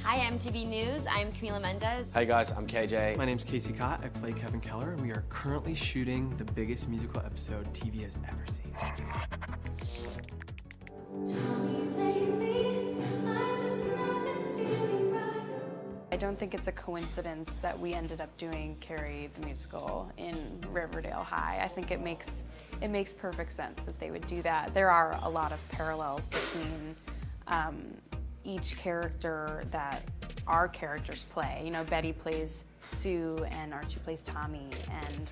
Hi, MTV News. I'm Camila Mendez. Hey guys, I'm KJ. My name's Casey Cott. I play Kevin Keller, and we are currently shooting the biggest musical episode TV has ever seen. I don't think it's a coincidence that we ended up doing Carrie the musical in Riverdale High. I think it makes perfect sense that they would do that. There are a lot of parallels between each character that our characters play. You know, Betty plays Sue, and Archie plays Tommy, and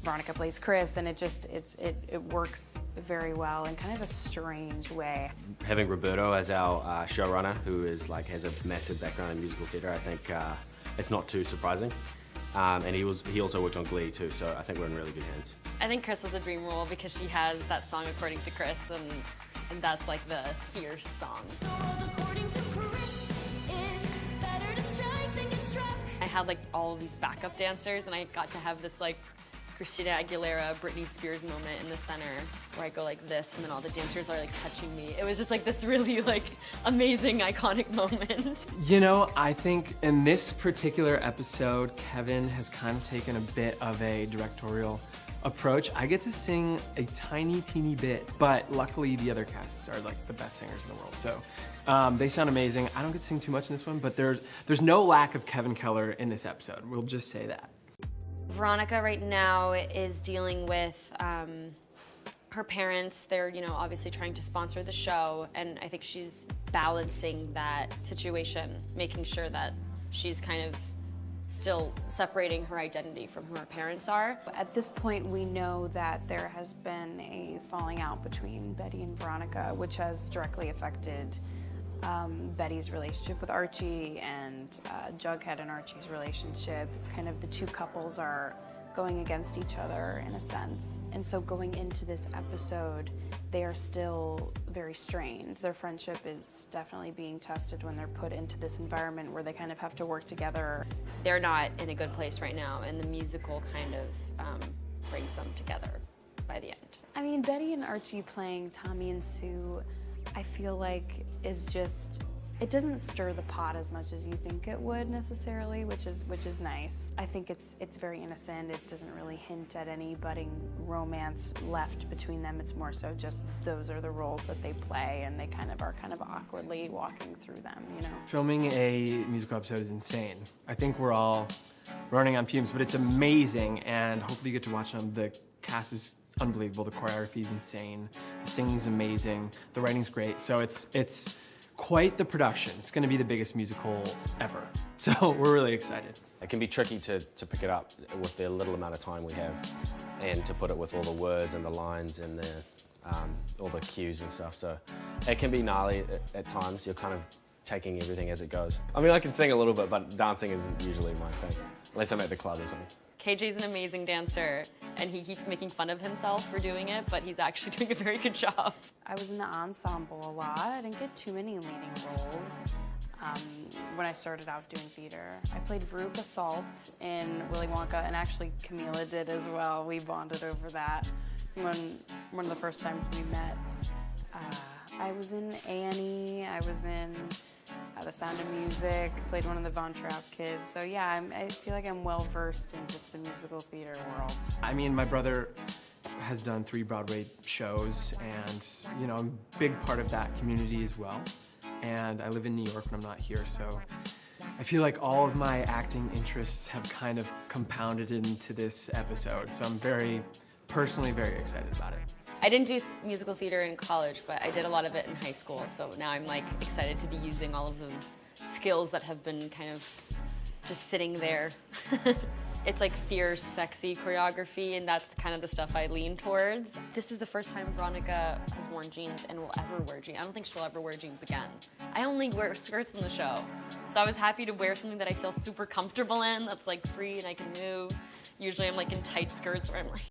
Veronica plays Chris, and it works very well in kind of a strange way. Having Roberto as our showrunner, who is has a massive background in musical theatre, I think it's not too surprising. And he also worked on Glee too, so I think we're in really good hands. I think Chris was a dream role because she has that song According to Chris, and that's like the fierce song. I had like all of these backup dancers, and I got to have this like Christina Aguilera, Britney Spears moment in the center where I go like this, and then all the dancers are like touching me. It was just like this really like amazing, iconic moment. You know, I think in this particular episode, Kevin has kind of taken a bit of a directorial approach. I get to sing a tiny, teeny bit, but luckily the other casts are like the best singers in the world. So they sound amazing. I don't get to sing too much in this one, but there's no lack of Kevin Keller in this episode. We'll just say that. Veronica right now is dealing with her parents. They're, you know, obviously trying to sponsor the show, and I think she's balancing that situation, making sure that she's kind of still separating her identity from who her parents are. At this point, we know that there has been a falling out between Betty and Veronica, which has directly affected Betty's relationship with Archie and Jughead and Archie's relationship. It's kind of the two couples are going against each other in a sense. And so going into this episode, they are still very strained. Their friendship is definitely being tested when they're put into this environment where they kind of have to work together. They're not in a good place right now, and the musical kind of brings them together by the end. I mean, Betty and Archie playing Tommy and Sue, I feel like is just, it doesn't stir the pot as much as you think it would necessarily, which is nice. I think it's very innocent. It doesn't really hint at any budding romance left between them. It's more so just those are the roles that they play, and they are kind of awkwardly walking through them, you know? Filming a musical episode is insane. I think we're all running on fumes, but it's amazing, and hopefully you get to watch them. The cast is unbelievable. The choreography is insane. The singing's amazing. The writing's great. So it's quite the production. It's going to be the biggest musical ever. So we're really excited. It can be tricky to pick it up with the little amount of time we have, and to put it with all the words and the lines and all the cues and stuff. So it can be gnarly at times. You're kind of taking everything as it goes. I mean, I can sing a little bit, but dancing isn't usually my thing, unless I'm at the club or something. KJ's an amazing dancer, and he keeps making fun of himself for doing it, but he's actually doing a very good job. I was in the ensemble a lot. I didn't get too many leading roles when I started out doing theater. I played Veruca Salt in Willy Wonka, and actually Camila did as well. We bonded over that one of the first times we met. I was in Annie. I was in The Sound of Music, played one of the Von Trapp kids. So yeah, I feel like I'm well versed in just the musical theater world. I mean, my brother has done 3 Broadway shows, and you know, I'm a big part of that community as well. And I live in New York when I'm not here, so I feel like all of my acting interests have kind of compounded into this episode. So I'm personally very excited about it. I didn't do musical theater in college, but I did a lot of it in high school, so now I'm like excited to be using all of those skills that have been kind of just sitting there. It's like fierce, sexy choreography, and that's kind of the stuff I lean towards. This is the first time Veronica has worn jeans and will ever wear jeans. I don't think she'll ever wear jeans again. I only wear skirts in the show, so I was happy to wear something that I feel super comfortable in, that's like free and I can move. Usually I'm like in tight skirts where I'm like